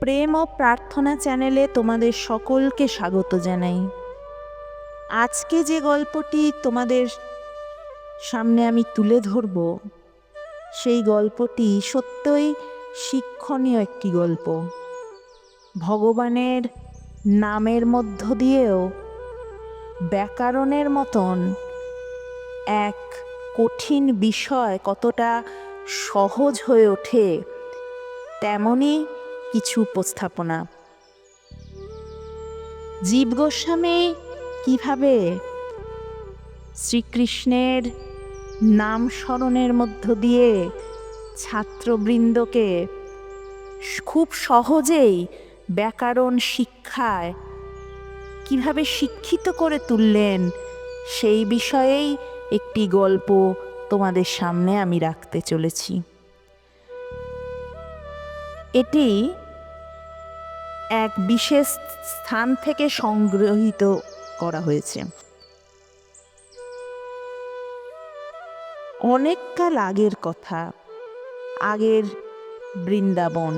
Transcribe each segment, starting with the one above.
প্রেম ও প্রার্থনা চ্যানেলে তোমাদের সকলকে স্বাগত জানাই। আজকে যে গল্পটি তোমাদের সামনে আমি তুলে ধরব, সেই গল্পটি সত্যই শিক্ষণীয় একটি গল্প। ভগবানের নামের মধ্য দিয়েও ব্যাকরণের মতন এক কঠিন বিষয় কতটা সহজ হয়ে ওঠে, তেমনই কিছু উপস্থাপনা। জীব গোস্বামী কিভাবে শ্রীকৃষ্ণের নাম স্মরণের মধ্য দিয়ে ছাত্রবৃন্দকে খুব সহজেই ব্যাকরণ শিক্ষায় কিভাবে শিক্ষিত করে তুললেন, সেই বিষয়েই একটি গল্প তোমাদের সামনে আমি রাখতে চলেছি। এটি এক বিশেষ স্থান থেকে সংগৃহীত করা হয়েছে। অনেককাল আগের কথা, আগের বৃন্দাবন।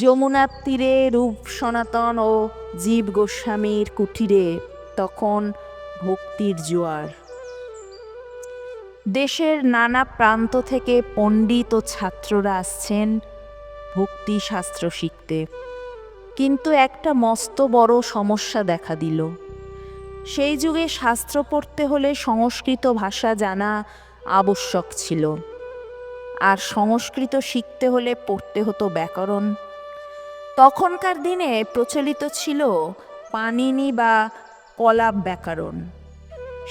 যমুনার তীরে রূপ সনাতন ও জীব গোস্বামীর কুটিরে তখন ভক্তির জোয়ার। দেশের নানা প্রান্ত থেকে পণ্ডিত ও ছাত্ররা আসছেন ভক্তি শাস্ত্র শিখতে। কিন্তু একটা মস্ত বড় সমস্যা দেখা দিল। সেই যুগে শাস্ত্র পড়তে হলে সংস্কৃত ভাষা জানা আবশ্যক ছিল, আর সংস্কৃত শিখতে হলে পড়তে হতো ব্যাকরণ। তখনকার দিনে প্রচলিত ছিল পাণিনি বা কলাপ ব্যাকরণ।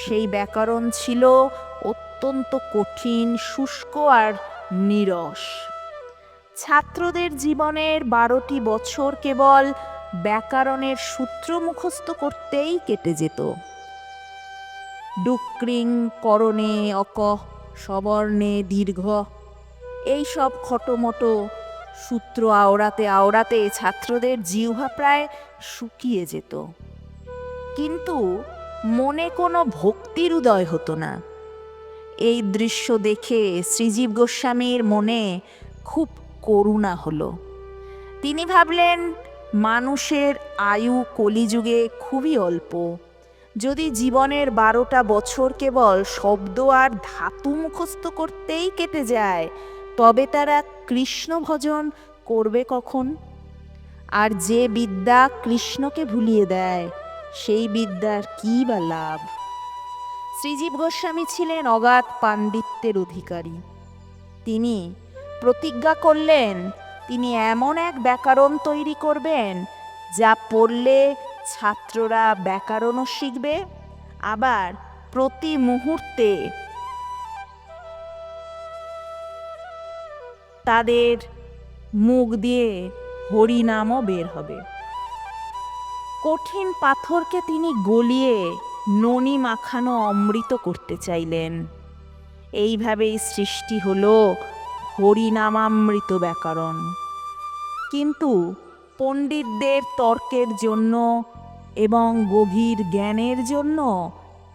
সেই ব্যাকরণ ছিল অত্যন্ত কঠিন, শুষ্ক আর নীরস। ছাত্রদের জীবনের 12টি বছর কেবল ব্যাকরণের সূত্র মুখস্থ করতেই কেটে যেত। ডুক্রিং, করণে, অক, সবর্ণে, দীর্ঘ, এইসব খটোমটো সূত্র আওড়াতে আওড়াতে ছাত্রদের জিহ্বা প্রায় শুকিয়ে যেত। কিন্তু মনে কোনো ভক্তির উদয় হতো না। এই দৃশ্য দেখে শ্রীজীব গোস্বামীর মনে খুব করুণা হলো। তিনি ভাবলেন, মানুষের আয়ু কলিযুগে খুবই অল্প। যদি জীবনের 12টা বছর কেবল শব্দ আর ধাতু মুখস্থ করতেই কেটে যায়, তবে তারা কৃষ্ণ ভজন করবে কখন? আর যে বিদ্যা কৃষ্ণকে ভুলিয়ে দেয়, সেই বিদ্যার কী বা লাভ? শ্রীজীব গোস্বামী ছিলেন অগাধ পাণ্ডিত্যের অধিকারী। তিনি প্রতিজ্ঞা করলেন, তিনি এমন এক ব্যাকরণ তৈরি করবেন যা পড়লে ছাত্ররা ব্যাকরণও শিখবে, আবার প্রতি মুহূর্তে তাদের মুখ দিয়ে হরিনামও বের হবে। কঠিন পাথরকে তিনি গলিয়ে ননি মাখানো অমৃত করতে চাইলেন। এইভাবেই সৃষ্টি হলো হরিনামামৃত ব্যাকরণ। কিন্তু পণ্ডিতদের তর্কের জন্য এবং গভীর জ্ঞানের জন্য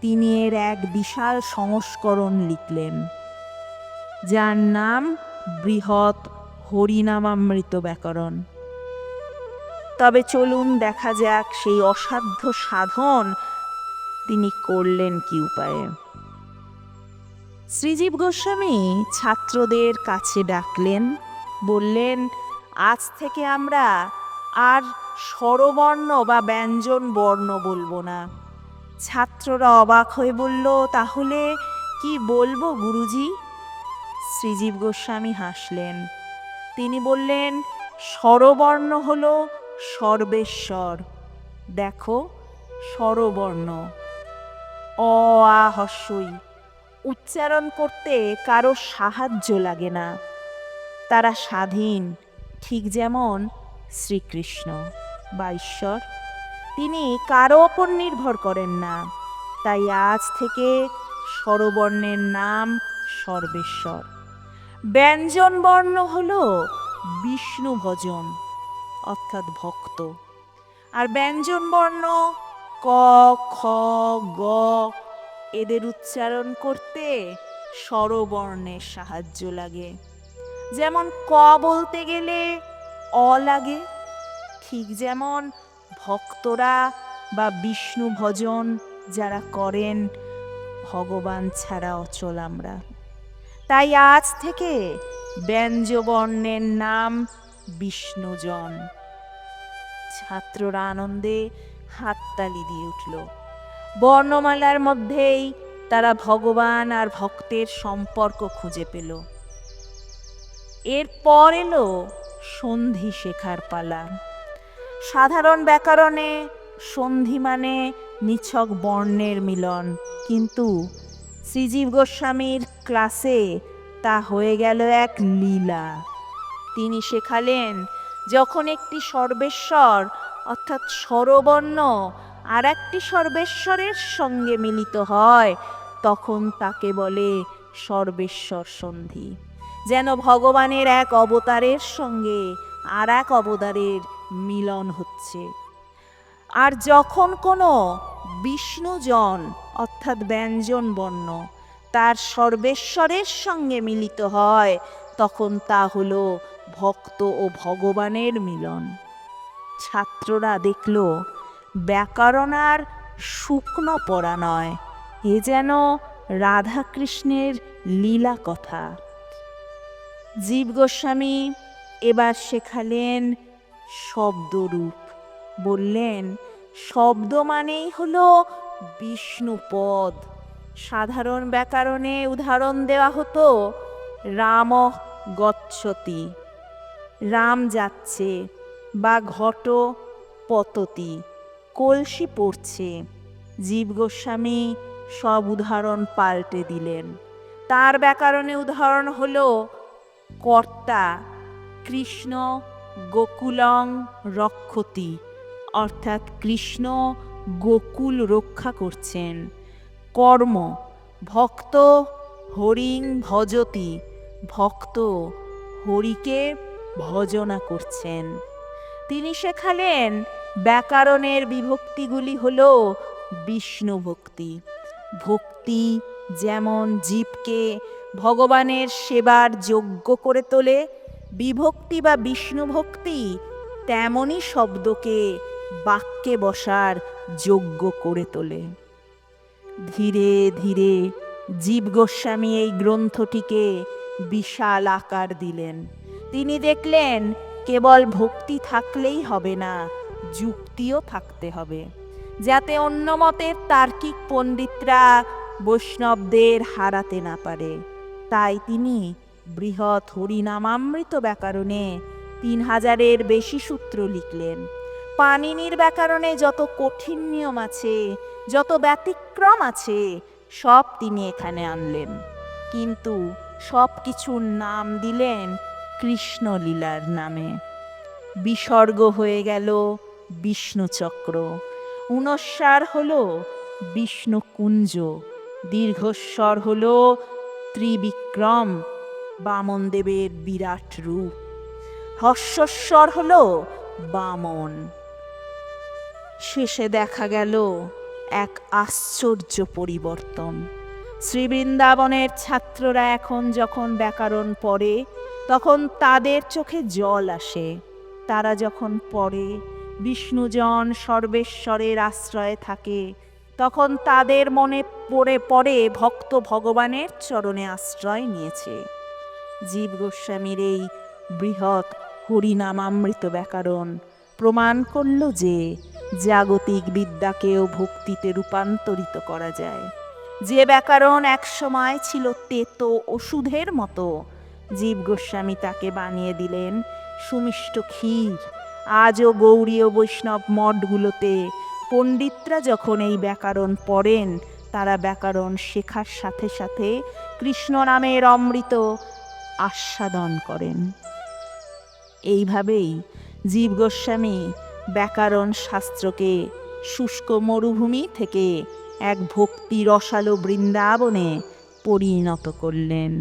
তিনি এর এক বিশাল সংস্করণ লিখলেন, যার নাম বৃহৎ হরিনামামৃত ব্যাকরণ। তবে চলুন দেখা যাক সেই অসাধ্য সাধন তিনি করলেন কি উপায়ে। শ্রীজীব গোস্বামী ছাত্রদের কাছে ডাকলেন, বললেন, আজ থেকে আমরা আর স্বরবর্ণ বা ব্যঞ্জন বর্ণ বলবো না। ছাত্ররা অবাক হয়ে বলল, তাহলে কি বলবো গুরুজি? শ্রীজীব গোস্বামী হাসলেন। তিনি বললেন, স্বরবর্ণ হলো সর্বেশ্বর। দেখো, স্বরবর্ণ অ আ হস্যই উচ্চারণ করতে কারো সাহায্য লাগে না। তারা স্বাধীন, ঠিক যেমন শ্রীকৃষ্ণ বা ঈশ্বর। তিনি কারো ওপর নির্ভর করেন না। তাই আজ থেকে স্বরবর্ণের নাম সর্বেশ্বর। ব্যঞ্জন বর্ণ হল বিষ্ণু ভজন অর্থাৎ ভক্ত। আর ব্যঞ্জন বর্ণ ক, খ, গ এদের উচ্চারণ করতে স্বরবর্ণের সাহায্য লাগে। যেমন ক বলতে গেলে লাগে, ঠিক যেমন ভক্তরা বা বিষ্ণু ভজন যারা করেন ভগবান ছাড়া অচল আমরা। তাই আজ থেকে ব্যঞ্জবর্ণের নাম বিষ্ণুজন। ছাত্ররা আনন্দে হাততালি দিয়ে উঠল। বর্ণমালার মধ্যেই তারা ভগবান আর ভক্তের সম্পর্ক খুঁজে পেল। এরপর এলো সন্ধি শেখার পালা। সাধারণ ব্যাকরণে সন্ধি মানে নিছক বর্ণের মিলন, কিন্তু শ্রীজীব গোস্বামীর ক্লাসে তা হয়ে গেল এক লীলা। তিনি শেখালেন, যখন একটি সর্বেশ্বর অর্থাৎ স্বরবর্ণ আর একটি সর্বেশ্বরের সঙ্গে মিলিত হয় তখন তাকে বলে সর্বেশ্বর সন্ধি। যেন ভগবানের এক অবতারের সঙ্গে আর এক অবতারের মিলন হচ্ছে। আর যখন কোনো বিষ্ণুজন অর্থাৎ ব্যঞ্জন বর্ণ তার সর্বেশ্বরের সঙ্গে মিলিত হয় তখন তা হলো ভক্ত ও ভগবানের মিলন। ছাত্ররা দেখল ব্যাকরণ আর শুকনো পড়া নয়, এ যেন রাধাকৃষ্ণের লীলা কথা। জীব গোস্বামী এবার শেখালেন শব্দরূপ। বললেন, শব্দ মানেই হলো বিষ্ণুপদ। সাধারণ ব্যাকরণে উদাহরণ দেওয়া হতো রাম গচ্ছতি, রাম যাচ্ছে, বা ঘট পততি, কলসি পড়ছে। জীব গোস্বামী সব উদাহরণ পাল্টে দিলেন। তার ব্যাকরণে উদাহরণ হলো কর্তা, কৃষ্ণ গোকুলং রক্ষতি, অর্থাৎ কৃষ্ণ গোকুল রক্ষা করছেন। কর্ম, ভক্ত হরিং ভজতি, ভক্ত হরিকে ভজনা করছেন। তিনি শেখালেন ব্যাকরণের বিভক্তিগুলি হলো বিষ্ণু ভক্তি। ভক্তি যেমন জীবকে ভগবানের সেবার যোগ্য করে তোলে, বিভক্তি বা বিষ্ণু ভক্তি তেমনই শব্দকে বাক্যে বসার যোগ্য করে তোলে। ধীরে ধীরে জীব গোস্বামী এই গ্রন্থটিকে বিশাল আকার দিলেন। তিনি দেখলেন কেবল ভক্তি থাকলেই হবে না, যুক্তিও থাকতে হবে, যাতে অন্য মতের তার্কিক পণ্ডিতরা বৈষ্ণবদের হারাতে না পারে। তাই তিনি বৃহৎ হরিনামামৃত ব্যাকরণে 3000-এর বেশি সূত্র লিখলেন। পাণিনির ব্যাকরণে যত কঠিন নিয়ম আছে, যত ব্যতিক্রম আছে, সব তিনি এখানে আনলেন, কিন্তু সব কিছুর নাম দিলেন কৃষ্ণলীলার নামে। বিসর্গ হয়ে গেল বিষ্ণুচক্র, ঊনস্বার হল বিষ্ণুকুঞ্জ, দীর্ঘস্বর হল ত্রিবিক্রম বামনদেবের বিরাট রূপ, হর্ষস্বর হল বামন। শেষে দেখা গেল এক আশ্চর্য পরিবর্তন। শ্রীবৃন্দাবনের ছাত্ররা এখন যখন ব্যাকরণ পড়ে তখন তাদের চোখে জল আসে। তারা যখন পড়ে বিষ্ণুজন সর্বেশ্বরের আশ্রয়ে থাকে তখন তাদের মনে পড়ে ভক্ত ভগবানের চরণে আশ্রয় নিয়েছে। জীব গোস্বামীর এই বৃহৎ হরিনামামৃত ব্যাকরণ প্রমাণ করল যে জাগতিক বিদ্যাকেও ভক্তিতে রূপান্তরিত করা যায়। যে ব্যাকরণ একসময় ছিল তেতো ওষুধের মতো, জীব গোস্বামী তাকে বানিয়ে দিলেন সুমিষ্ট ক্ষীর। আজও গৌড়ীয় বৈষ্ণব মঠগুলোতে পণ্ডিতরা যখন এই ব্যাকরণ পড়েন তারা ব্যাকরণ শেখার সাথে সাথে কৃষ্ণ নামের অমৃত আস্বাদন করেন। এইভাবেই জীব গোস্বামী ব্যাকরণ শাস্ত্রকে শুষ্ক মরুভূমি থেকে এক ভক্তি রসালো বৃন্দাবনে পরিণত করলেন।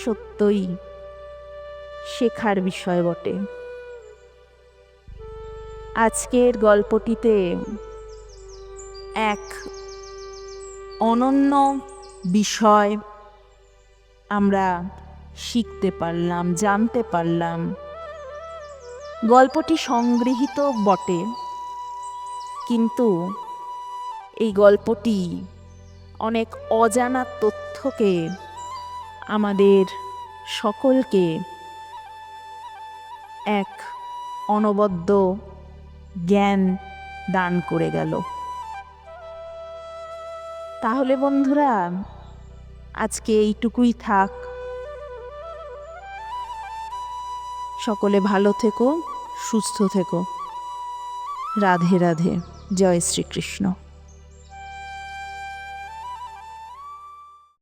সত্যই শেখার বিষয় বটে। আজকের গল্পটিতে এক অনন্য বিষয় আমরা শিখতে পারলাম, জানতে পারলাম। গল্পটি সংগৃহীত বটে, কিন্তু এই গল্পটি অনেক অজানা তথ্যকে আমাদের সকলকে এক অনবদ্য জ্ঞান দান করে গেল। তাহলে বন্ধুরা, আজকে এইটুকুই থাক। সকলে ভালো থেকো, সুস্থ থেকো। রাধে রাধে। জয় শ্রীকৃষ্ণ।